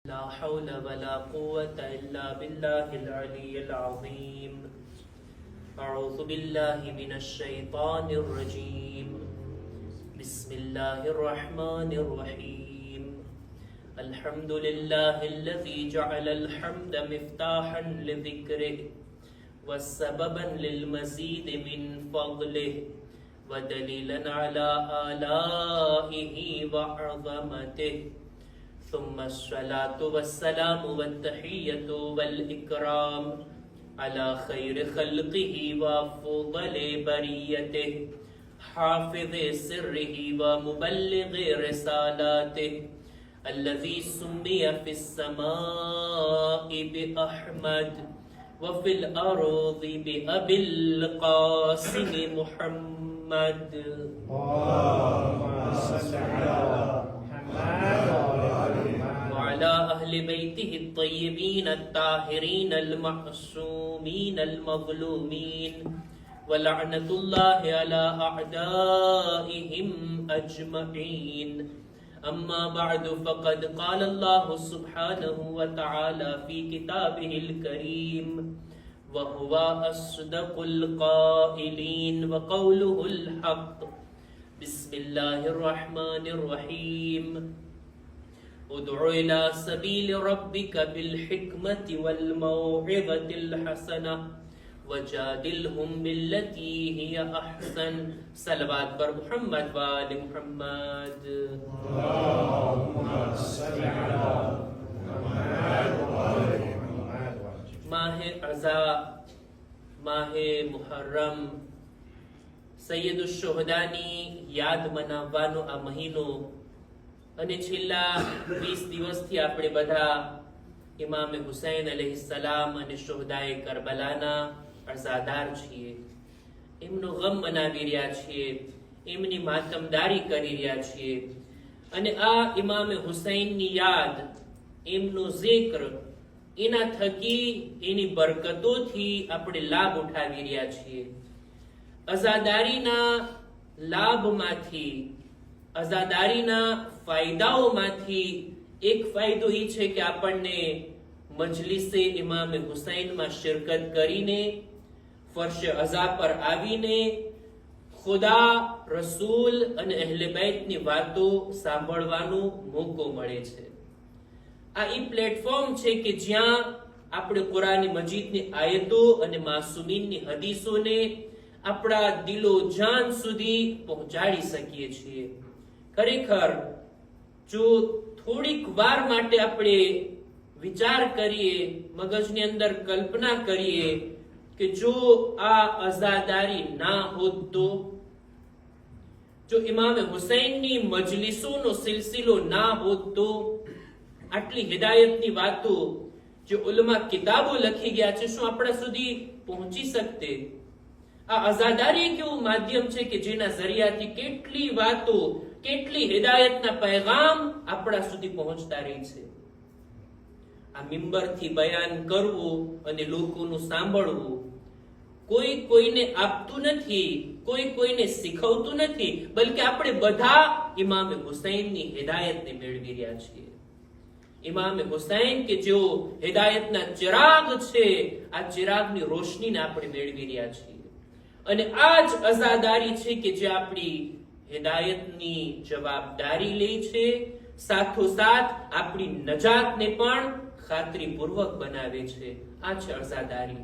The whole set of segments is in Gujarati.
لا حول ولا قوة إلا بالله العلي العظيم. أعوذ بالله من الشيطان الرجيم. بسم الله الرحمن الرحيم. الحمد لله الذي جعل الحمد مفتاحا لذكره وسببا للمزيد من فضله ودليلا على آلائه وعظمته. ثم الصلاة والسلام والتحية والإكرام على خير خلقه وأفضل بريته حافظ سره ومبلغ رسالاته الذي سمي في السماء بأحمد وفي الأرض بأبي القاسم محمد. اللهم صل على محمد وعلى أهل بيته الطيبين الطاهرين المعصومين المظلومين ولعنة الله على أعدائهم أجمعين. أما بعد فقد قال الله سبحانه وتعالى في كتابه الكريم وهو أصدق القائلين وقوله الحق. بسم الله الرحمن الرحيم. ادع إلى سبيل ربك بالحكمة والموعظة الحسنة وجادلهم بالتي هي أحسن. صلوات پر محمد وآل محمد. اللهم صل على محمد وآل محمد. माह अज़ा, माह मुहर्रम, સૈયદુશ્શોહદાની યાદ મનાવવાનો આ મહિનો અને છેલ્લા 20 દિવસથી આપણે બધા ઇમામ હુસૈન અલૈહિસ્સલામ અને શોહદાએ કરબલાના અઝાદાર છીએ. એમનો ગમ મનાવી રહ્યા છીએ, એમની માતમદારી કરી રહ્યા છીએ અને આ ઇમામ હુસૈનની યાદ, એમનો zikr, એના થકી એની બરકતોથી આપણે લાભ ઉઠાવી રહ્યા છીએ. અઝાદારીના લાભમાંથી, અઝાદારીના ફાયદાઓમાંથી એક ફાયદો એ છે કે આપણને મજલિસે ઇમામ હુસૈનમાં શિરકત કરીને, ફર્શ અઝા પર આવીને ખુદા, રસૂલ અને અહલે બેતની વાતો સાંભળવાનો મોકો મળે છે. આ એ પ્લેટફોર્મ છે કે જ્યાં આપણે કુરાન મજીદની આયતો અને માસૂમીનની હદીસોને આપણા દિલો જાન સુધી પહોંચાડી શકીએ છીએ. ખરેખર જો થોડીક વાર માટે આપણે વિચાર કરીએ, મગજની અંદર કલ્પના કરીએ કે જો આ અઝાદારી ના હોત તો, જો ઇમામ હુસૈનની મજલિસોનો સિલસિલો ના હોત તો, આટલી હિદાયતની વાતો જે ઉલમા કિતાબો લખી ગયા છે, શું આપણા સુધી પહોંચી શકતે? આ અઝાદારી એક એવું માધ્યમ છે કે જેના જરિયાથી કેટલી વાતો, કેટલી હિદાયતના પૈગામ આપણા સુધી પહોંચતા રહી છે. આ મિંબરથી બયાન કરવું અને લોકોનું સાંભળવું કોઈ કોઈને આપતું નથી, કોઈ કોઈને શીખવતું નથી, બલકે આપણે બધા ઇમામ હુસૈનની હિદાયતને મેળવી રહ્યા છીએ. ઇમામ હુસૈન કે જેઓ હિદાયતના ચિરાગ છે, આ ચિરાગની રોશનીને આપણે મેળવી રહ્યા છીએ. અને આ જ અઝાદારી છે કે જે આપણી હિદાયતની જવાબદારી લે છે, સાથોસાથ આપણી નજાતને પણ ખાતરીપૂર્વક બનાવે છે. આ છે અઝાદારી.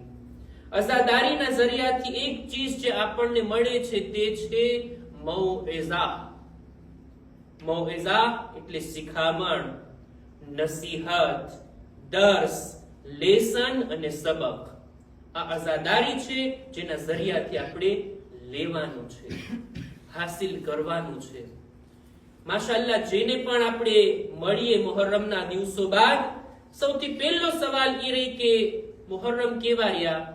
અઝાદારીના જરિયાથી એક ચીજ જે આપણને મળે છે તે છે મૌઇઝા. મૌઇઝા એટલે શિખામણ, નસીહત, દર્સ, લેસન અને સબક. આ અઝાદારી છે જેના જરિયાથી આપણે લેવાનું છે, હાસિલ કરવાનું છે. માશાઅલ્લાહ, જેને પણ આપણે મળીએ મુહર્રમના દિવસો બાદ, સૌથી પહેલો સવાલ એ રહી કે મુહર્રમ કેવા રહ્યા,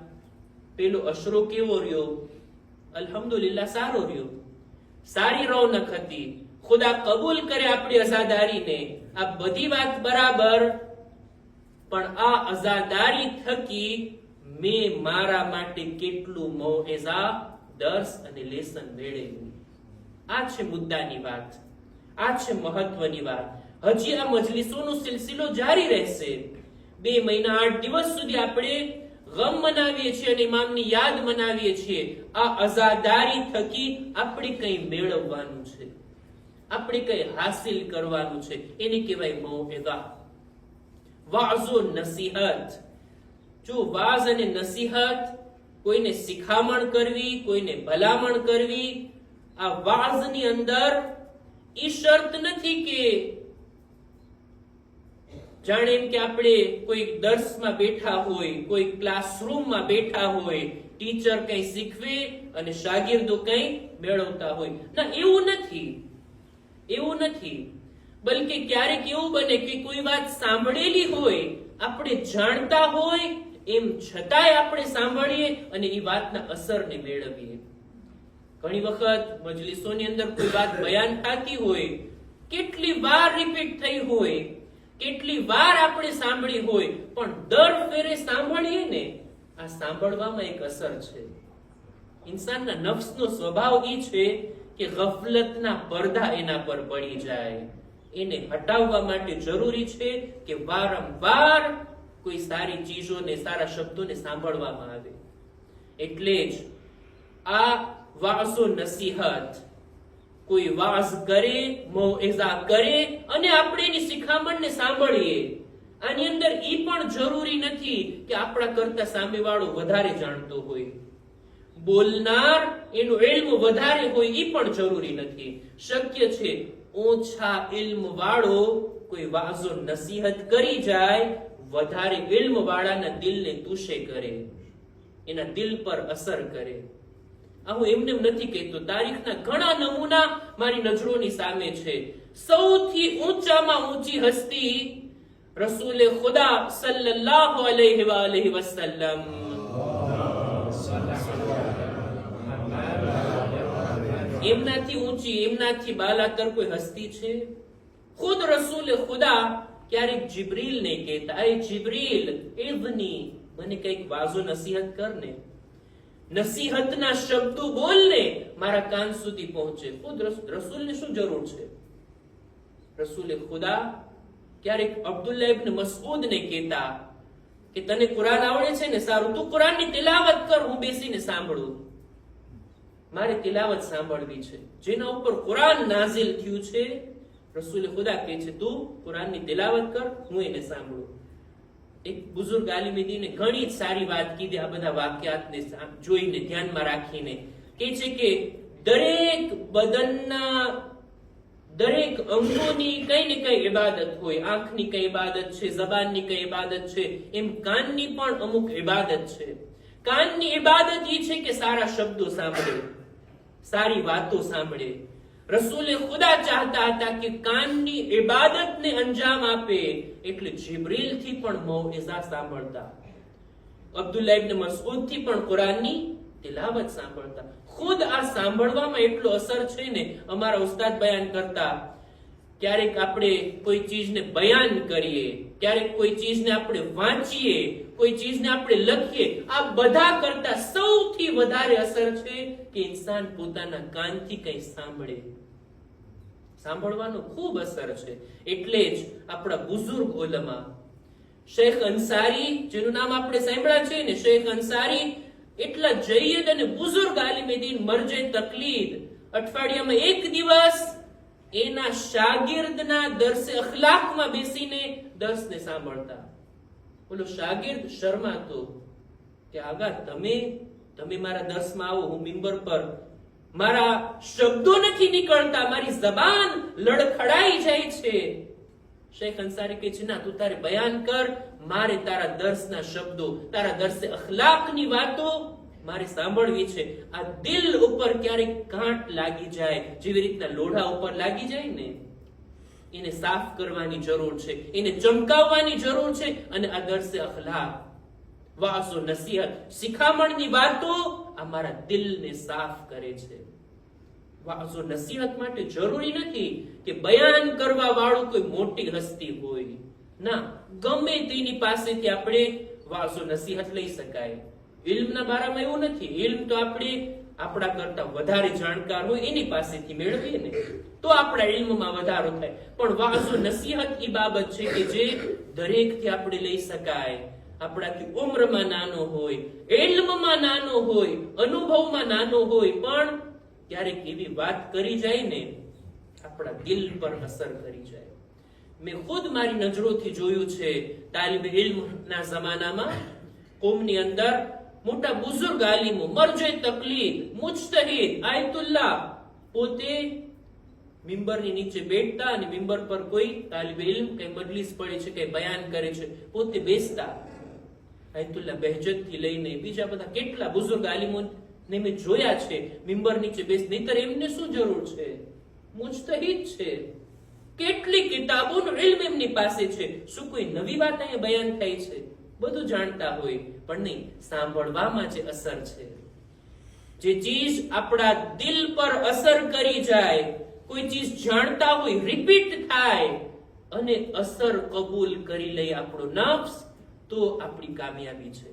પેલો અશરો કેવો રહ્યો? અલ્હમ્દુલિલ્લાહ, સારો રહ્યો, સારી રૌનક હતી, ખુદા કબૂલ કરે આપણી અઝાદારીને. આ બધી વાત બરાબર, પણ આ અઝાદારી થકી મેં મારા માટે કેટલું મૌઇઝા, દર્સ અને લેસન મેળવ્યું. આ છે મુદ્દાની વાત, આ છે મહત્વની વાત. હજી આ મજલિસોનો સિલસિલો જારી રહેશે. 2 મહિના 8 દિવસ સુધી આપણે ગમ મનાવીએ છીએ અને ઇમામની યાદ મનાવીએ છીએ. આ અઝાદારી થકી આપણે કંઈ મેળવવાનું છે, આપણે કંઈ હાસિલ કરવાનું છે. એને કહેવાય મૌઇઝા, વાઝો નસીહત. જો વાઝ અને નસીહત, કોઈને શિખામણ કરવી, કોઈને ભલામણ કરવી, આ વાઝની અંદર ઈ શરત નથી કે જાણે એમ કે આપણે કોઈ દર્શમાં બેઠા હોય, કોઈ ક્લાસરૂમમાં બેઠા હોય, ટીચર કંઈ શીખવે અને શાગીર્દો કંઈ મેળવતા હોય. ના, એવું નથી, એવું નથી. બલકે ક્યારેક એવું બને કે કોઈ વાત સાંભળેલી હોય, આપણે જાણતા હોય, એમ છતાંય આપણે સાંભળીએ અને એ વાતના અસરને મેળવીએ. ઘણી વખત મજલિસોની અંદર કોઈ વાત બયાન થતી હોય, કેટલી વાર રિપીટ થઈ હોય, કેટલી વાર આપણે સાંભળી હોય, પણ દર ફેરે સાંભળીએ ને, આ સાંભળવામાં એક અસર છે. ઇન્સાનના નફ્સનો સ્વભાવ એ છે કે ગફલતના પડદા એના પર પડી જાય. એને હટાવવા માટે જરૂરી છે કે વારંવાર કોઈ સારી ચીજોને, સારા શબ્દોને સાંભળવામાં આવે. એટલે જ આ વાઝો નસીહત, કોઈ વાઝ કરે, મૌઇઝા કરે અને આપણે એની શિખામણને સાંભળીએ, આની અંદર ઈ પણ જરૂરી નથી કે આપણા કરતા સામેવાળો વધારે જાણતો હોય, બોલનાર એનું ઇલ્મ વધારે હોય, ઈ પણ જરૂરી નથી. શક્ય છે ઓછા ઇલ્મ વાળો કોઈ વાઝો નસીહત કરી જાય, વધારે ઇલ્મ વાળાના દિલને તુશે કરે, એના દિલ પર અસર કરે. હું એમને નથી કહેતો, તારીખના ઘણા નમૂના મારી નજરોની સામે છે. સૌથી ઊંચામાં ઊંચી હસ્તી રસૂલે ખુદા સલ્લલ્લાહુ અલૈહિ વસલ્લમ. એમનાથી ઊંચી, એમનાથી બાલાતર કોઈ હસ્તી છે? ખુદ રસૂલે ખુદા ક્યારેક જિબ્રીલને કહેતા, એ જિબ્રીલ, ઇબ્ની, મને કઈક વાઝો નસીહત કરને, નસીહતના શબ્દો બોલને, મારા કાન સુધી પહોંચે. ખુદ રસૂલને શું જરૂર છે? રસૂલે ખુદા ક્યારેક અબ્દુલ્લાહ ઇબ્ન મસઉદને કહેતા કે તને કુરાન આવડે છે ને, સારું, તું કુરાનની તિલાવત કર, હું બેસીને સાંભળું. મારે તિલાવત સાંભળવી છે જેના ઉપર કુરાન નાઝિલ થયું છે. રસૂલે ખુદા કહે છે તું કુરાનની તિલાવત કર, હું એને સાંભળું. એક બુઝુર્ગ આલિમે દીને ઘણી જ સારી વાત કીધી આ બધા વાક્યાતને જોઈને, ધ્યાનમાં રાખીને. કહે છે કે દરેક બદનના દરેક અંગોની કઈ ને કઈ ઇબાદત હોય. આંખની કઈ ઇબાદત છે, જબાનની કઈ ઇબાદત છે, એમ કાનની પણ અમુક ઇબાદત છે. કાનની ઇબાદત એ છે કે સારા શબ્દો સાંભળે, સારી વાતો સાંભળે. રસૂલે ખુદા ચાહતા હતા કે કાનની ઇબાદતને અંજામ આપે, એટલે જિબ્રીલ થી પણ મૌઇઝા સાંભળતા, અબ્દુલ્લાહ ઇબ્ન મસઉદ થી પણ કુરાનની તિલાવત સાંભળતા. ખુદ આ સાંભળવામાં એટલો અસર છે ને. અમારા ઉસ્તાદ બયાન કરતા, ક્યારેક આપણે કોઈ ચીજને બયાન કરીએ, ક્યારેક કોઈ ચીજને આપણે વાંચીએ, કોઈ ચીજને આપણે લખીએ, આ બધા કરતા સૌથી વધારે અસર છે કે ઇન્સાન પોતાના કાનથી કંઈ સાંભળે. સાંભળવાનો ખૂબ અસર છે. એટલે જ આપણા બુઝુર્ગ ઉલમા, શેખ અંસારી, જેનું નામ આપણે સાંભળ્યા છે ને, શેખ અંસારી એટલા જય્યદ અને બુઝુર્ગ આલિમે દીન મરજે તકલીદ, અઠવાડિયામાં એક દિવસ એના શાગિર્દના દર્સે અખલાકમાં બેસીને દર્સને સાંભળતા. બોલો, શાગિર્દ શરમાતો કે આગા તમે મારા દર્સમાં આવો, હું મિંબર પર, મારા શબ્દો નથી નીકળતા, મારી જબાન લડખડાઈ જાય છે. શેખ અંસારી કહે છે ના, તું તારે બયાન કર, મારે તારા દર્સના શબ્દો, તારા દર્સે અખલાકની વાતો મારે સાંભળવી છે. આ દિલ ઉપર ક્યારેક કાંટ લાગી જાય, જેવી રીતના લોઢા ઉપર લાગી જાય ને, એને સાફ કરવાની જરૂર છે, એને ચમકાવવાની જરૂર છે. અને આ દર્સે અખલાક, વાસો નસીહત, શિખામણની વાતો આ મારા દિલને સાફ કરે છે. વાસો નસીહત માટે જરૂરી નથી કે બયાન કરવા વાળું કોઈ મોટી હસ્તી હોય. ના, ગમે તેની પાસેથી આપણે વાસો નસીહત લઈ શકાય. ઇલ્મના બારામાં એવું નથી. ઇલ્મ તો આપણે આપણા કરતા વધારે જાણકાર હોય એની પાસેથી મેળવીએ ને તો આપણા ઇલ્મમાં વધારો થાય. પણ વાઝો નસીહત ઈ બાબત છે કે જે દરેકથી આપણે લઈ શકાય. આપણાથી ઉમ્રમાં નાનો હોય, ઇલ્મમાં નાનો હોય, અનુભવમાં નાનો હોય, પણ ક્યારેક એવી વાત કરી જાય ને આપણા દિલ પર અસર કરી જાય. મેં ખુદ મારી નજરોથી જોયું છે. તાલિબે ઇલ્મના જમાનામાં કોમની અંદર મોટા બુઝુર્ગ આલિમો, મરજે તકલીદ, મુજતહિદ, આયતુલ્લાહ પોતે મિંબરની નીચે બેઠતા અને મિંબર પર કોઈ તાલિબે ઇલ્મ કઈ મજલિસ પડે છે, કઈ બયાન કરે છે, પોતે બેસતા. આયતુલ્લાહ બહેજત થી લઈને બીજા બધા કેટલા બુઝુર્ગ આલિમો ને મેં જોયા છે મિંબર નીચે બેસ. નહીતર એમને શું જરૂર છે? મુજતહિદ છે, કેટલી કિતાબોનો ઇલ્મ એમની પાસે છે. શું કોઈ નવી વાત અહીંયા બયાન થાય છે? બધું જાણતા હોય પણ નહીં, સાંભળવામાં જે અસર છે, જે ચીજ આપણા દિલ પર અસર કરી જાય, કોઈ ચીજ જાણતા હોય, રિપીટ થાય અને અસર કબૂલ કરી લઈ આપણો નફ્સ, તો આપણી કામયાબી છે.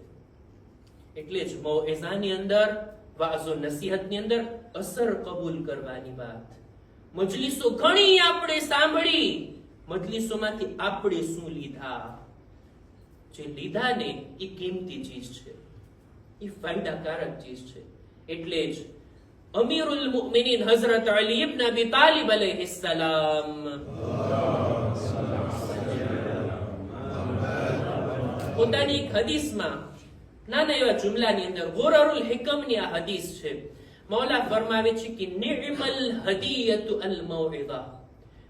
એટલે જ મૌઇઝાની અંદર, વાઝો નસીહતની અંદર અસર કબૂલ કરવાની વાત. મજલિસો ઘણી આપણે સાંભળી, મજલિસોમાંથી આપણે શું લીધા? જે લીધા ને એ કિંમતી ચીજ છે, એ ફાયદાકારક ચીજ છે. એટલે જ અમીરુલ મુમિનીન હઝરત અલી ઇબ્ન અબી તાલિબ અલૈહિસ્સલામ પોતાની એક હદીસમાં નાના એવા જુમલાની અંદર, ગુરરુલ હિકમની આ હદીસ છે, મૌલા ફરમાવે છે કે નિ'મલ હદિયતુ અલ મૌઇઝા,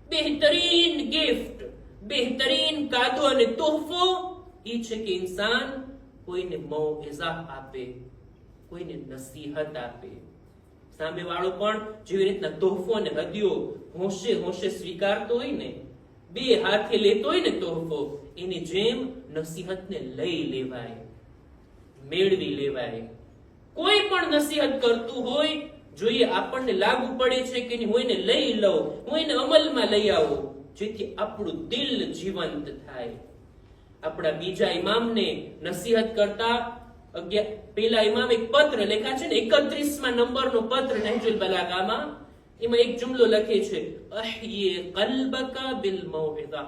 બહેતરીન ગિફ્ટ, બહેતરીન કાદો અને તોહફો એ છે કે ઇન્સાન કોઈને મૌઇઝા આપે, કોઈને નસીહત આપે. સામે વાળો પણ જેવી રીતના તોહફો અને હદિયો હોંશે હોંશે સ્વીકારતો હોય ને, બે હાથે લેતો હોય ને તોહફો, એની જેમ નસીહતને લઈ લેવાય, મેળવી લેવાય. કોઈ પણ નસીહત કરતું હોય, જોઈએ આપણને લાગુ પડે છે કે હું એને લઈ લઉં, હું એને અમલમાં લઈ આવું, જેથી આપણું દિલ જીવંત થાય. આપણા બીજા ઇમામને નસીહત કરતા પેલા ઇમામ એક પત્ર લખ્યા છે ને, 31મા નંબરનો પત્ર નહજુલ બલાગામાં, એમાં એક જુમલો લખે છે, અહયે કલ્બકા બિલ મૌઇઝા,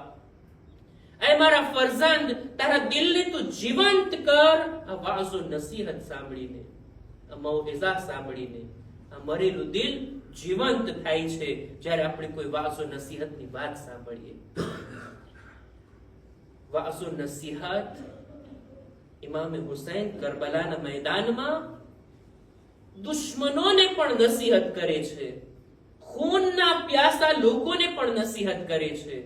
એ મારા ફરઝંદ તારા દિલને તું જીવંત કર આ વાઝો નસીહત સાંભળીને, આ મૌઇઝા સાંભળીને. આ મરેલું દિલ જીવંત થાય છે જ્યારે આપણે કોઈ વાઝો નસીહતની વાત સાંભળીએ. વાઝો નસીહત ઇમામે હુસૈન કરબલાના મેદાનમાં દુશ્મનોને પણ નસીહત કરે છે, ખૂનના પ્યાસા લોકોને પણ નસીહત કરે છે.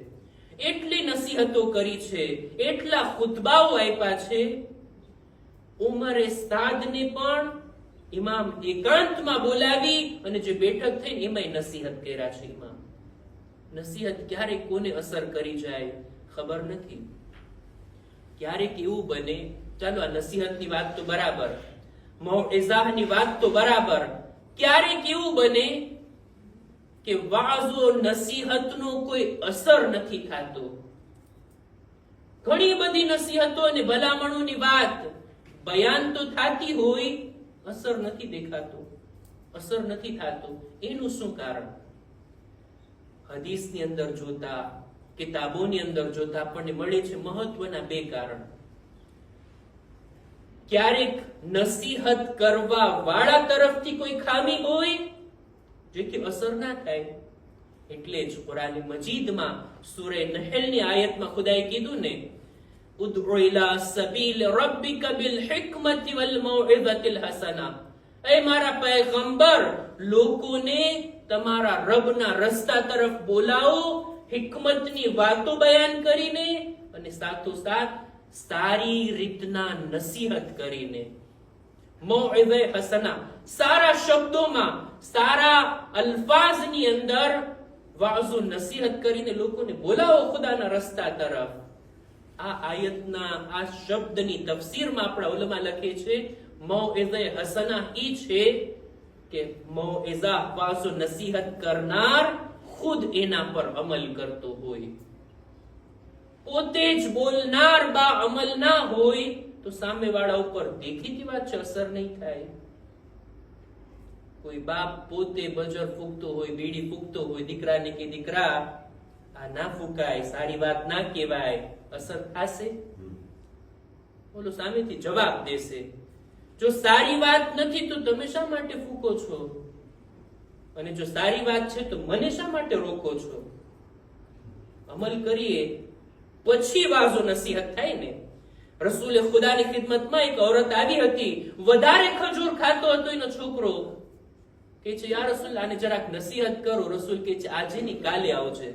એટલી નસીહતો કરી છે, એટલા ખુતબાઓ આપ્યા છે. ઉમરે સાદને પણ ઇમામ એકાંતમાં બોલાવી અને જે બેઠક થઈ એમાં નસીહત કર્યા છે. ઇમામ નસીહત ક્યારે કોને અસર કરી જાય ખબર નથી. ક્યારેક એવું બને, ચાલો આ નસીહતની વાત તો બરાબર, મૌઇઝાની વાત તો બરાબર, ક્યારેક એવું બને કે વાઝો નસીહતનો કોઈ અસર નથી થતો. ઘણી બધી નસીહતો અને ભલામણોની વાત બયાન તો થતી હોય, અસર નથી દેખાતો, અસર નથી થતો. એનું શું કારણ? હદીસની અંદર જોતા, કિતાબોની અંદર જોતા આપણને મળે છે મહત્વના બે કારણ. ક્યારેક નસીહત કરવા વાળા તરફથી કોઈ ખામી હોય જેથી અસર ના થાય. એટલે જ કુરાન મજીદમાં સૂરે નહલની આયતમાં ખુદાએ કીધું ને, ઉદઉ ઇલા સબીલ રબ્બિક બિલ હિકમતિ વલ મૌઇઝતિલ હસના, એ મારા પૈગંબર લોકોને તમારા રબના રસ્તા તરફ બોલાવો, હિકમતની વાતો બયાન કરીને અને સાથોસાથ સારી રીતના નસીહત કરીને. મૌઇઝે હસના, સારા શબ્દોમાં, સારા અલ્ફાઝની અંદર વાઝો નસીહત કરીને લોકોને બોલાવો ખુદાના રસ્તા તરફ. આ આયતના આ શબ્દની તફસીરમાં આપણા ઉલમા લખે છે, મૌઇઝે હસના ઈ છે કે મૌઇઝા વાઝો નસીહત કરનાર ખુદ એના પર અમલ કરતો હોય. પોતે જ બોલનાર બા અમલ ના હોય તો સામેવાળા ઉપર દેખીતી વાત છે અસર નહીં થાય. કોઈ બાપ પોતે બજર ફૂંકતો હોય, બીડી ફૂંકતો હોય, દીકરાને કે દીકરા આ ના ફૂંકાય, સારી વાત ના કહેવાય, અસર થશે? બોલો, સામેથી જવાબ દેશે, જો સારી વાત નથી તો તમે શા માટે ફૂંકો છો? અને જો સારી વાત છે તો મને શા માટે રોકો છો? અમલ કરીએ પછી વાઝો નસીહત થાય ને. રસૂલે ખુદાની ખિદમતમાં એક ઔરત આવી હતી, વધારે ખજૂર ખાતો હતો એનો છોકરો. કે છે, યા રસૂલ, આને જરાક નસીહત કરો. રસૂલ કે છે, આજે ની કાલે આવજે.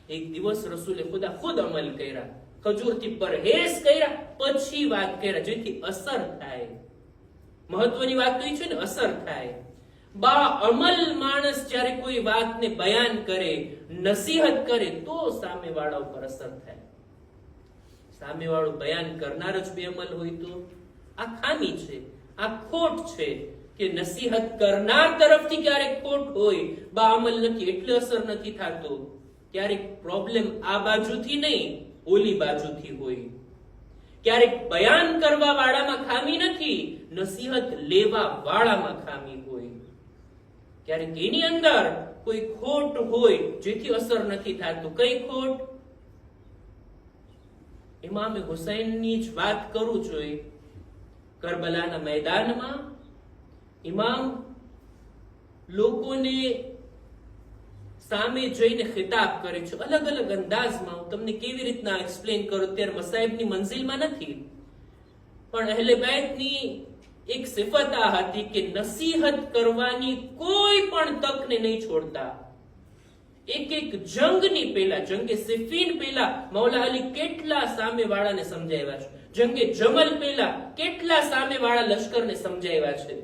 એક દિવસ રસૂલે ખુદા ખુદ અમલ કર્યા, ખજૂરથી પરહેઝ કર્યા, પછી વાત કર્યા, જેથી અસર થાય. મહત્વની વાત તો એ છે ને, અસર થાય. બા અમલ માણસ જ્યારે કોઈ વાતને બયાન કરે, નસીહત કરે, તો સામેવાળા ઉપર અસર થાય. સામેવાળું બયાન કરનાર જ બેઅમલ હોય તો આ ખામી છે, આ ખોટ છે કે નસીહત કરનાર તરફથી ક્યારેક ખોટ હોય, બા અમલ નથી એટલે અસર નથી થતો. ક્યારેક પ્રોબ્લેમ આ બાજુથી નહીં, ઓલી બાજુથી હોય. ક્યારેક બયાન કરવા વાળામાં ખામી નથી, નસીહત લેવા વાળામાં ખામી હોય. ક્યારેક એની અંદર કોઈ ખોટ હોય જેથી અસર નથી થતું. કઈ ખોટ? ઇમામે હુસૈનની જ વાત કરું જોઈએ. કરબલાના મેદાનમાં ઇમામ લોકોને સામે જઈને ખિતાબ કરે છે, અલગ અલગ અંદાજમાં. હું તમને કેવી રીતના એક્સપ્લેન કરું ત્યારે મસાઈબની મંઝિલમાં નથી, પણ અહેલે બેતની એક સિફત આ હતી કે નસીહત કરવાની કોઈ પણ તકને નહીં છોડતા. એક એક જંગની પહેલા, જંગે સિફીન પહેલા મૌલા અલી કેટલા સામેવાળાને સમજાવ્યા છે, જંગે જમલ પહેલા કેટલા સામેવાળા લશ્કરને સમજાવ્યા છે.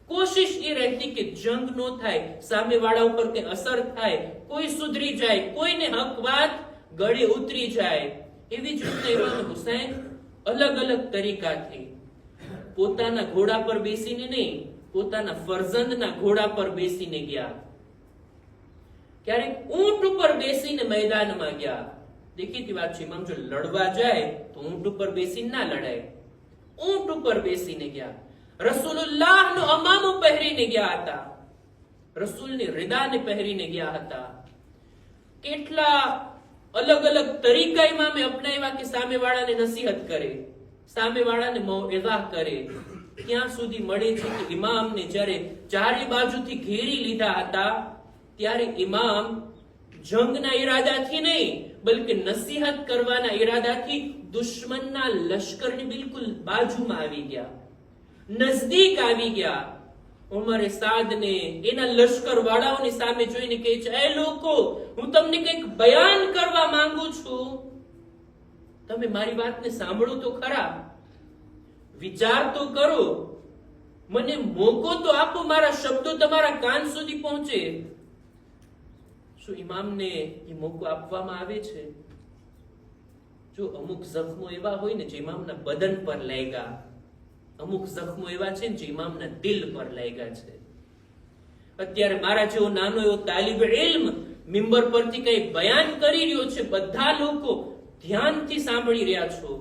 કોશિશ એ રહેતી કે જંગ નો થાય, સામેવાળા ઉપર કે અસર થાય, કોઈ સુધરી જાય, કોઈને હક વાત ગળે ઉતરી જાય. એવી જ રીતે ઇમામ હુસૈન અલગ અલગ તરીકાથી પોતાના ઘોડા પર બેસીને નહીં, પોતાના ફરજંદના ઘોડા પર બેસીને ગયા. ક્યારેક ઊંટ ઉપર બેસીને મેદાનમાં ગયા. દેખીતી વાત છે, ઇમામ જો લડવા જાય તો ઊંટ ઉપર બેસીને ના લડાય. ઊંટ ઉપર બેસીને ગયા. રસૂલુલ્લાહનો અમામો પહેરીને ગયા હતા, રસૂલની રિદાને પહેરીને ગયા હતા. કેટલા અલગ અલગ તરીકા ઇમામે અપનાવ્યા કે સામેવાળાને નસીહત કરે, સામેવાળાને મૌઇઝા કરે. ત્યાં સુધી મળે છે કે ઇમામને જ્યારે ચારે બાજુથી ઘેરી લીધા હતા ત્યારે ઇમામ જંગના ઈરાદાથી નહીં, બલકે નસીહત કરવાના ઈરાદાથી દુશ્મનના લશ્કરની બિલકુલ બાજુમાં આવી ગયા, નજદીક આવી ગયા. ઉમરે સાદને એના લશ્કર વાળાઓની સામે જોઈને કહે છે, એ લોકો, હું તમને કંઈક બયાન કરવા માંગુ છું, તમે મારી વાતને સાંભળો તો ખરા, વિચાર તો કરો, મને મોકો તો આપો, મારા શબ્દો તમારા કાન સુધી પહોંચે. શું ઇમામને એ મોકો આપવામાં આવે છે? જો અમુક જખ્મો એવા હોય ને જે ઇમામના બદન પર લાગ્યા, અમુક જખ્મો એવા છે જે ઇમામના દિલ પર લાગ્યા છે. અત્યારે મારા જેવો નાનો એવો તાલિબ ઇલ્મ મિંબર પરથી કઈ બયાન કરી રહ્યો છે, બધા લોકો ધ્યાનથી સાંભળી રહ્યા છો,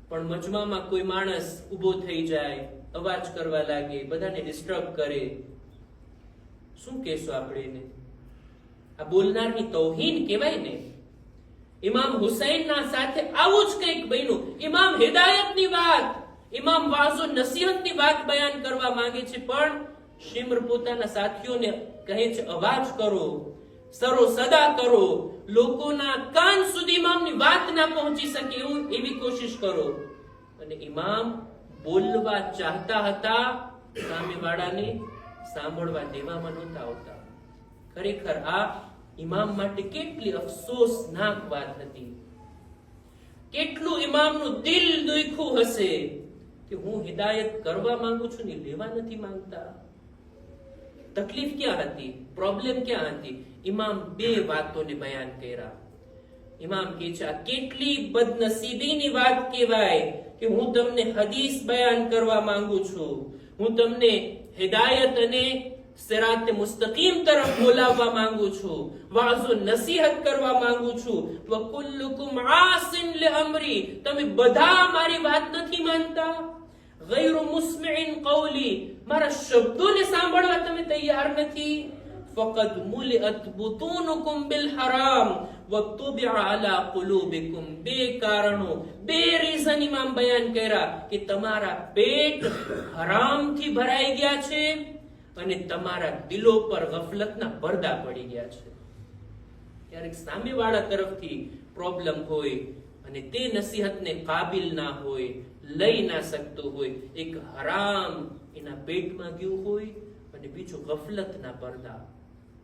પણ મજમામાં કોઈ માણસ ઉભો થઈ જાય, અવાજ કરવા લાગે, બધાને ડિસ્ટર્બ કરે, શું કહેશો આપણે એને? આ બોલનારની તૌહીન કહેવાય ને. ઇમામ હુસૈનના સાથે આવું જ કંઈક બન્યું. ઇમામ હિદાયતની વાત, ઇમામ વાઝો નસીહતની વાત બયાન કરવા માંગે છે, પણ શિમ્ર પોતાના સાથીઓને કહે છે, અવાજ કરો, સરો સદા કરો, લોકોના કાન સુધી ઇમામની વાત ના પહોંચી શકે એવી કોશિશ કરો. અને ઇમામ બોલવા ચાહતા હતા, સામેવાળાને સાંભળવા દેવામાં નહોતા આવતા. ખરેખર આ ઇમામ માટે કેટલી અફસોસનાક વાત હતી. કેટલું ઇમામનું દિલ દુખ્યું હશે કે હું હિદાયત કરવા માંગુ છું ને લેવા નથી માંગતા. તકલીફ ક્યાં હતી? પ્રોબ્લેમ ક્યાં હતી? ઇમામ બે વાતોને બયાન કર્યા. ઇમામ કહે છે, આ કેટલી બદનસીબીની વાત કહેવાય કે હું તમને હદીસ બયાન કરવા માંગુ છું, હું તમને હિદાયત અને સિરાત મુસ્તકીમ તરફ બોલાવવા માંગુ છું, વાઝો નસીહત કરવા માંગુ છું. વકુલ્લુકુમ આસિન લિઅમરી, તમે બધા મારી વાત નથી માનતા. ગૈરુ મુસ્મિઇન કૌલી, મારા શબ્દોને સાંભળવા તમે તૈયાર નથી. ફકદ મુલિઅત બુતુનુકુમ બિલ હરામ વતુબિઅ અલા કુલુબિકુમ. બે કારણો, બે રીઝન ઇમામ બયાન કર્યા કે તમારા પેટ હરામથી ભરાઈ ગયા છે અને તમારા દિલો પર ગફલતના પડદા પડી ગયા છે. ક્યારેક સામેવાળા તરફથી પ્રોબ્લેમ હોય અને તે નસીહતને કાબિલ ના હોય, લઈ ના શકતો હોય, એક હરામ એના પેટમાં ગયું હોય અને બીજું ગફલતના પડદા.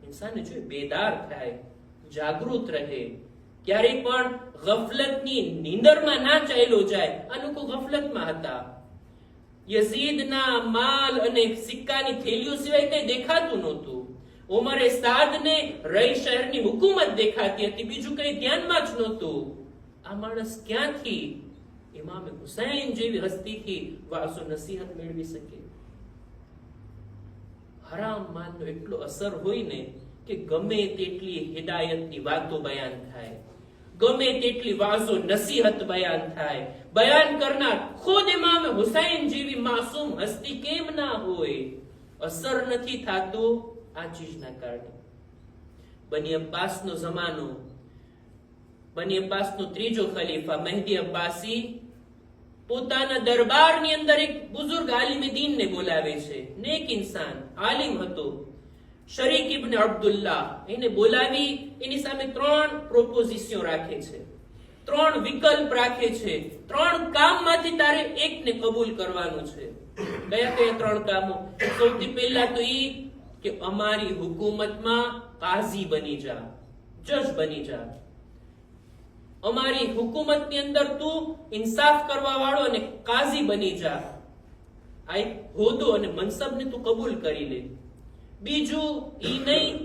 ઇન્સાન જો બેદાર થાય, જાગૃત રહે, ક્યારેય પણ ગફલતની નીંદરમાં ના ચાલ્યો જાય. આ લોકો ગફલતમાં હતા. યઝીદના માલ અને સિક્કાની થેલીઓ સિવાય કઈ દેખાતું નહોતું. ઉમરે સાદને રઈ શહેરની હુકુમત દેખાતી હતી, બીજું કઈ ધ્યાનમાં જ નહોતું. આ માણસ ક્યાંથી ઇમામ હુસૈન જેવી હસ્તીથી વાસો નસીહત મેળવી શકે? હરામ માલનો એટલો અસર હોય ને કે ગમે તેટલી હિદાયતની વાતો બયાન થાય, ગમે તેટલી વાજો નસીહત બયાન થાય, બયાન કરનાર ખુદ ઇમામ હુસૈન જેવી માસૂમ હસ્તી કેમ ના હોય? અસર નથી થતો આ ચીજના કારણે. બની અબ્બાસનો જમાનો, બની અબ્બાસનો ત્રીજો ખલીફા મહેદી અબ્બાસી પોતાના દરબારની અંદર એક બુઝુર્ગ આલિમ દીનને બોલાવે છે. નેક ઇન્સાન, આલિમ હતો, શરીક ઇબ્ન અબ્દુલ્લાહ. એને બોલાવી એની સામે 3 પ્રોપોઝિશન રાખે છે, 3 વિકલ્પ રાખે છે. 3 કામમાંથી તારે એકને કબૂલ કરવાનું છે. કયા કયા 3 કામો? સૌથી પહેલા તો ઈ કે અમારી હુકુમતમાં કાઝી બની જા, જજ બની જા. અમારી હુકુમતની અંદર તું ઇન્સાફ કરવા વાળો અને કાઝી બની જા. આ હોદો અને મનસબને તું કબૂલ કરી લે. બીજું ઈ નહીં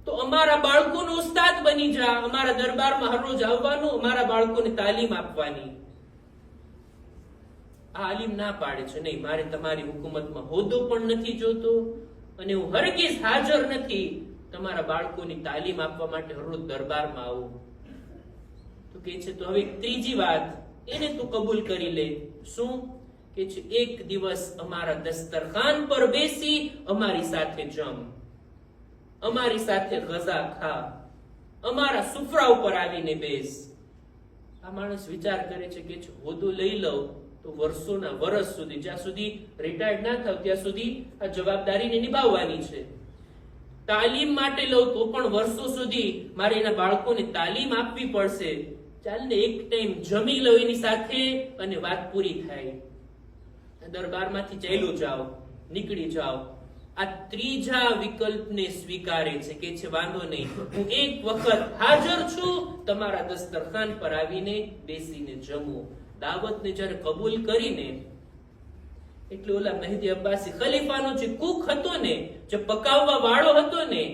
તો અમારા બાળકોનો ઉસ્તાદ બની જા, અમારા દરબારમાં હર રોજ આવવાનું, અમારા બાળકોને તાલીમ આપવાની. આ આલિમ ના પાડે છે, નહીં, મારે તમારી હુકુમતમાં હોદો પણ નથી જોતો અને હું હરગીઝ હાજર નથી તમારા બાળકોની તાલીમ આપવા માટે હરરોજ દરબારમાં આવું. તો કે છે તો હવે ત્રીજી વાત એને તું કબૂલ કરી લે. શું કે છે? એક દિવસ અમારા દસ્તરખાન પર બેસી અમારી સાથે જમ, અમારી સાથે ગઝા ખા, અમારા સુફરા ઉપર આવીને બેસ. આ માણસ વિચાર કરે છે કે હોદો લઈ લઉં તો વર્ષોના વર્ષ સુધી, જ્યાં સુધી રિટાયર્ડ ના થાવ ત્યાં સુધી આ જવાબદારીને નિભાવવાની છે. તાલીમ માટે લઉં તો પણ વર્ષો સુધી મારે એના બાળકોને તાલીમ આપવી પડશે. ચાલ ને એક ટાઈમ જમી લો એની સાથે અને વાત પૂરી થાય. દરબારમાંથી ચાલ્યો જાઓ, નીકળી જાઓ. આ ત્રીજા વિકલ્પને સ્વીકારે છે કે છે વાંધો નહીં, હું એક વખત હાજર છું, તમારા દસ્તરખાન પર આવીને બેસીને જમું. દાવતને જ્યારે કબૂલ કરીને એટલે ઓલા મહેદી અબ્બાસી ખલીફાનો જે કુક હતો ને, જે પકાવવા વાળો હતો ને,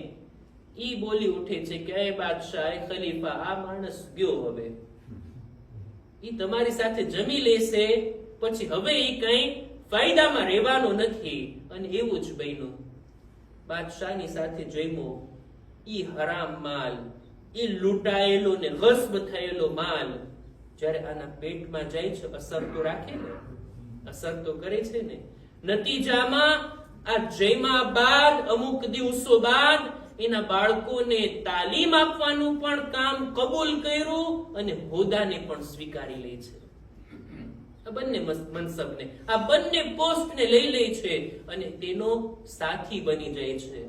ઈ બોલી ઉઠે છે કે એ બાદશાહ, એ ખલીફા, આ માણસ ગયો, હવે ઈ તમારી સાથે જમી લેશે, પછી હવે ઈ કઈ ફાયદામાં રહેવાનો નથી. અને એવું જ બન્યું. બાદશાહની સાથે જમ્યો. ઈ હરામ માલ, ઈ લૂંટાયેલો ને ગસ્બ થયેલો માલ જ્યારે આના પેટમાં જાય છે, અસર તો રાખે ને, અસર તો કરે છે ને. નતીજામાં આ જયમા બાદ અમુક દિવસો બાદ એના બાળકોને તાલીમ આપવાનું પણ કામ કબૂલ કર્યું અને હોદાને પણ સ્વીકારી લે છે. આ બંને મનસબને, આ બંને પોસ્ટને લઈ લે છે અને તેનો સાથી બની જાય છે.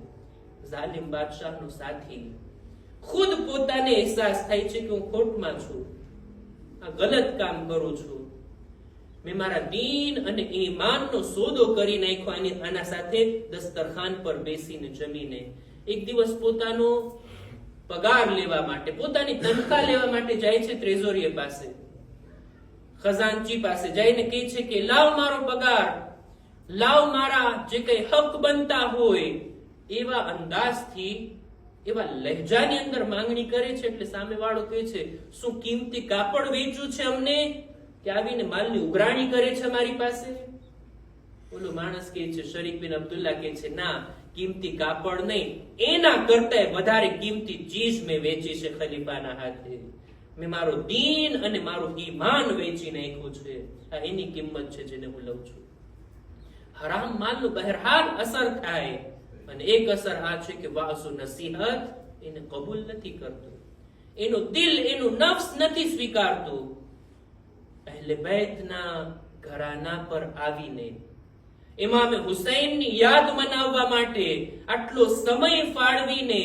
જાલિમ બાદશાહનો સાથી. ખુદ પોતાને અહેસાસ થાય છે કે હું ખોટમાં છું, આ ગલત કામ કરું છું, મેં મારા દીન અને ઈમાનનો સોદો કરી નાખ્યો આના સાથે દસ્તરખાન પર બેસીને જમીને. એક દિવસ પોતાનો પગાર લેવા માટે, પોતાની તનખા લેવા માટે જાય છે ટ્રેઝોરીયર પાસે, ખજાનચી પાસે જઈને કહે છે કે લાવ મારો પગાર, લાવ મારા જે કઈ હક બનતા હોય. એવા અંદાજથી, એવા લહેજાની અંદર માંગણી કરે છે. એટલે સામેવાળો કહે છે, શું કિંમતી કાપડ વેચ્યું છે અમને કે આવીને માલની ઉઘરાણી કરે છે મારી પાસે? ઓલો માણસ કહે છે, શરીક બિન અબ્દુલ્લા કહે છે, ના, કિંમતી કાપડ નહીં, એના કરતા વધારે કિંમતી ચીજ મેં વેચી છે ખલીફાના હાથે. મેં મારો દીન અને મારું ઈમાન વેચી નાખ્યું છે. આ એની કિંમત છે જેને હું લઉં છું. હરામ માલનું બહેરહાલ અસર થાય. અને એક અસર આ છે કે વાઝુ નસીહત એને કબૂલ નથી કરતું, એનું દિલ, એનું નફ્સ નથી સ્વીકારતું. અહેલે બેતના ઘરાના પર આવીને ઇમામ હુસૈનની યાદ મનાવવા માટે આટલો સમય ફાળવીને,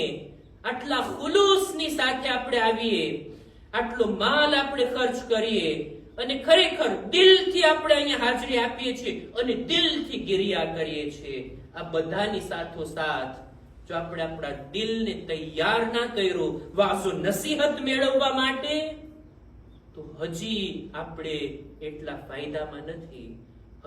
આટલા ખુલૂસની સાથે આપણે આવીએ, આટલો માલ આપણે ખર્ચ કરીએ અને ખરેખર દિલથી આપણે અહીંયા હાજરી આપીએ છીએ અને દિલથી ગિરિયા કરીએ છીએ. આ બધાની સાથોસાથ જો આપણે આપણા દિલને તૈયાર ના કર્યો વાઝો નસીહત મેળવવા માટે, તો હજી આપણે એટલા ફાયદામાં નથી.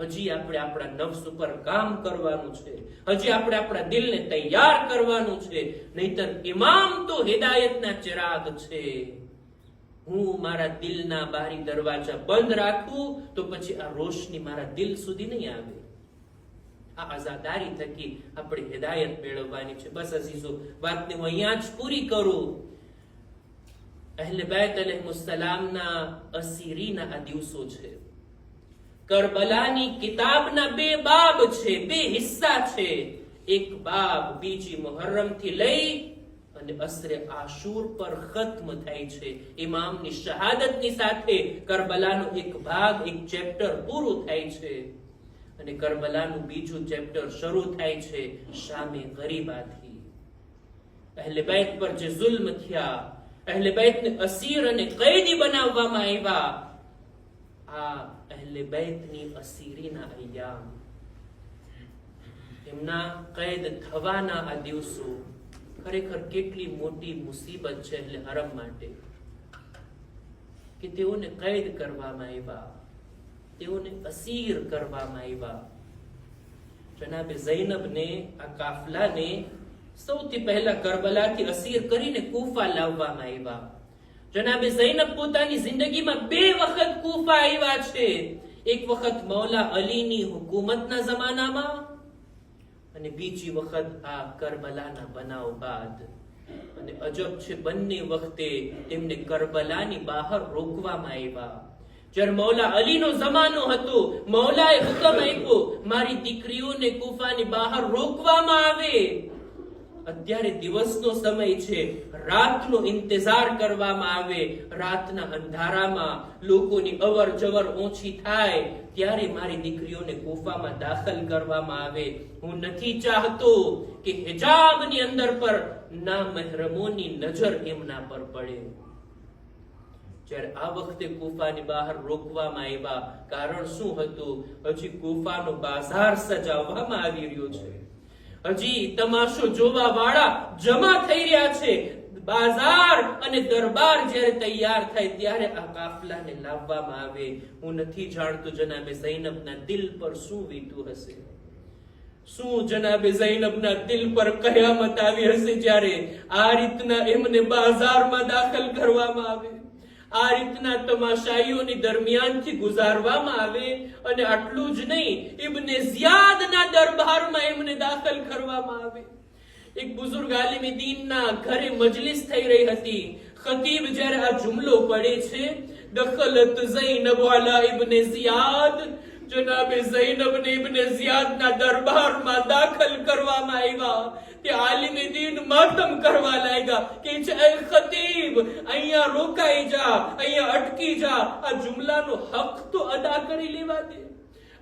હજી આપણે આપણા નફ્સ ઉપર કામ કરવાનું છે, હજી આપણે આપણા દિલને તૈયાર કરવાનું છે. નહીતર ઇમામ તો હિદાયતના ચિરાગ છે. હું મારા દિલના બારી દરવાજા બંધ રાખું તો પછી આ રોશની મારા દિલ સુધી નહીં આવે. આ આઝાદારી થકી આપણે હિદાયત મેળવવાની છે. બસ અઝીઝો, વાતને હું અહીંયા જ પૂરી કરું. અહેલે બેત અલૈહિસ્સલામના અસીરીના આ દિવસો છે. કરબલાની કિતાબના 2 બાબ છે, 2 હિસ્સા છે. એક બાબ બીજી મુહર્રમ થી લઈ અને અસરે આશુર પર ખત્મ થાય છે. ઇમામની શહાદતની સાથે કરબલાનો એક ભાગ, એક ચેપ્ટર પૂરું થાય છે અને કરબલાનું બીજું ચેપ્ટર શરૂ થાય છે શામે ગરીબાથી. અહેલે બેત પર જે જુલ્મ થયા, અહેલે બેતને અસીર અને કૈદી બનાવવામાં આવ્યા, આ અહેલે બેતની અસીરીના અય્યામ, એમના કૈદ થવાના આ દિવસો ખરેખર કેટલી મોટી મુસીબત છે અહેલે હરમ માટે કે તેઓને કૈદ કરવામાં આવ્યા, તેઓને અસીર કરવામાં આવ્યા. જનાબે ઝૈનબને, આ કાફલાને સૌથી પહેલા કરબલાથી અસીર કરીને કૂફા લાવવામાં આવ્યા. જનાબે ઝૈનબ પોતાની જિંદગીમાં 2 વખત કૂફા આવ્યા છે. એક વખત મૌલા અલીની હુકુમતના જમાનામાં અને બીજી વખત આ કરબલાના બનાવ બાદ. અને અજબ છે, બંને વખતે તેમને કરબલાની બહાર રોકવામાં આવ્યા. જ્યારે મૌલા અલીનો જમાનો હતો, મૌલાએ હુકમ આપ્યો મારી દીકરીઓને કૂફાની બહાર રોકવામાં આવે. અત્યારે દિવસનો સમય છે, રાતનો ઇંતજાર કરવામાં આવે. રાતના અંધારામાં લોકોની અવર જવર ઓછી થાય ત્યારે મારી દીકરીઓને કૂફામાં દાખલ કરવામાં આવે. હું નથી ચાહતો કે હિજાબની અંદર પર ના મહેરમોની નજર એમના પર પડે. જ્યારે આ વખતે કૂફાની બહાર રોકવામાં આવ્યા, કારણ શું હતું? હજી કૂફાનો બાજાર સજાવવામાં આવી રહ્યો છે, હજી તમાશો જોવા વાળા જમા થઈ રહ્યા છે. બાજાર અને દરબાર જ્યારે તૈયાર થાય ત્યારે આ કાફલાને લાવવામાં આવે. હું નથી જાણતો જનાબે ઝૈનબના દિલ પર શું વીતું હશે, શું જનાબે ઝૈનબના દિલ પર કયામત આવી હશે જ્યારે આ રીતના એમને બાજારમાં દાખલ કરવામાં આવે, આ રીતના તમાશાઈઓની દરમિયાનથી ગુજારવામાં આવે. અને આટલું જ નહીં, ઇબ્ને ઝિયાદના દરબારમાં એમને દાખલ કરવામાં આવે. એક બુઝુર્ગ આલિમે દીનના ઘરે મજલિસ થઈ રહી હતી. ખતીબ જ્યારે આ જુમલો પઢે છે, દખલત ઝૈનબ અલા ઇબ્ને ઝિયાદ, જનાબે ઝૈનબને ઇબ્ને ઝિયાદના દરબારમાં દાખલ કરવામાં આવ્યા. તે આલિમે દીન માતમ કરવા લાગ્યા કે એ ખતીબ, અહીંયા રોકાઈ જા, અહીંયા અટકી જા, આ જુમલાનો હક તો અદા કરી લેવા દે,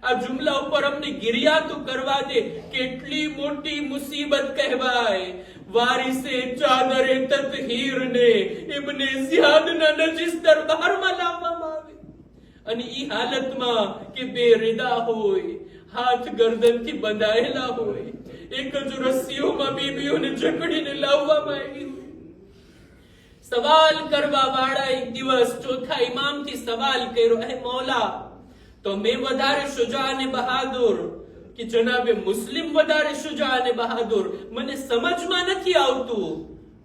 આ જુમલા ઉપર અમને ગિરિયા તો કરવા દે. કેટલી મોટી મુસીબત કહેવાય. વારિસે ચાદરે તતહીરને ઇબ્ને ઝિયાદના નજીસ દરબારમાં લાવવામાં આવે અને ઈ હાલતમાં કે બેરિદા હોય, હાથ ગરદનથી બંધાયેલા હોય, એક જ રસ્સીઓમાં બીબીઓને જકડીને લાવવામાં આવી હોય. સવાલ કરવા વાળા એક દિવસ ચોથા ઇમામથી સવાલ કર્યો, હે મૌલા, તમે વધારે શુજા અને બહાદુર કે જનાબે મુસ્લિમ વધારે શુજા અને બહાદુર? મને સમજમાં નથી આવતું.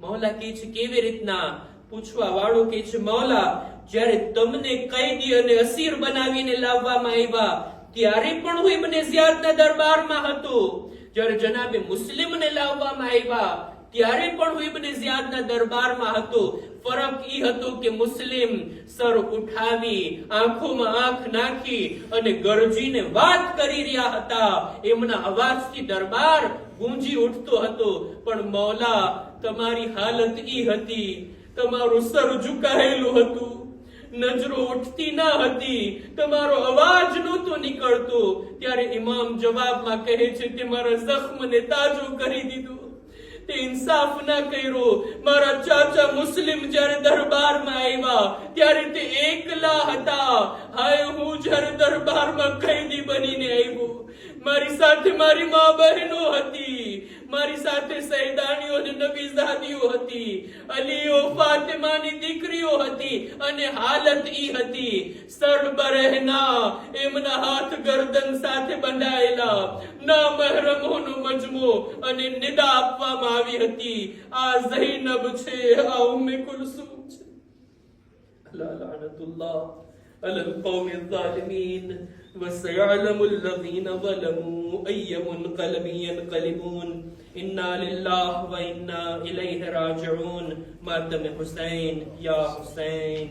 મૌલા કહે છે કેવી રીતના? પૂછવા વાળો કહે છે મૌલા, જ્યારે તમને કૈદી અને અસીર બનાવીને લાવવામાં આવ્યા ત્યારે પણ હું ઇબ્ને ઝિયાદના દરબારમાં હતો. જ્યારે જનાબે મુસ્લિમને લાવવામાં આવ્યા ત્યારે પણ હું ઇબ્ન ઝિયાદના દરબારમાં હતો. ફરક ઈ હતો કે મુસ્લિમ સર ઉઠાવી, આંખોમાં આંખ નાખી અને ગરજીને વાત કરી રહ્યા હતા. એમના અવાજથી દરબાર ગૂંજી ઉઠતો હતો. પણ મૌલા, તમારી હાલત ઈ હતી, તમારું સર ઝુકાયેલું હતું, નજરો ઉઠતી ના હતી, તમારો અવાજ નહોતો નીકળતો. ત્યારે ઇમામ જવાબમાં કહે છે કે મારા જખ્મને તાજો કરી દીધો. તે ઇન્સાફ ના કર્યો. મારા ચાચા મુસ્લિમ જ્યારે દરબારમાં આવ્યા ત્યારે તે એકલા હતા. હાય, હું જ્યારે દરબારમાં કૈદી બનીને આવ્યો, મારી સાથે મારી મા બહેનો હતી, મારી સાથે સૈદાનીઓ અને નબીઝાદીઓ હતી, અલીઓ ફાતિમાની દીકરીઓ હતી. અને હાલત ઈ હતી, સરબરહના, એમના હાથ ગરદન સાથે બંધાયેલા, ના મહેરમોનો મજમો, અને નિદા આપવામાં આવી હતી, આ ઝૈનબ છે, આ ઉમ્મે કુલસુમ છે. અલા લાનતુલ્લાહ على القوم الظالمين وسيعلم الذين ظلموا أي منقلب ينقلبون إنا لله وإنا إليه راجعون. ماتم حسين يا حسين.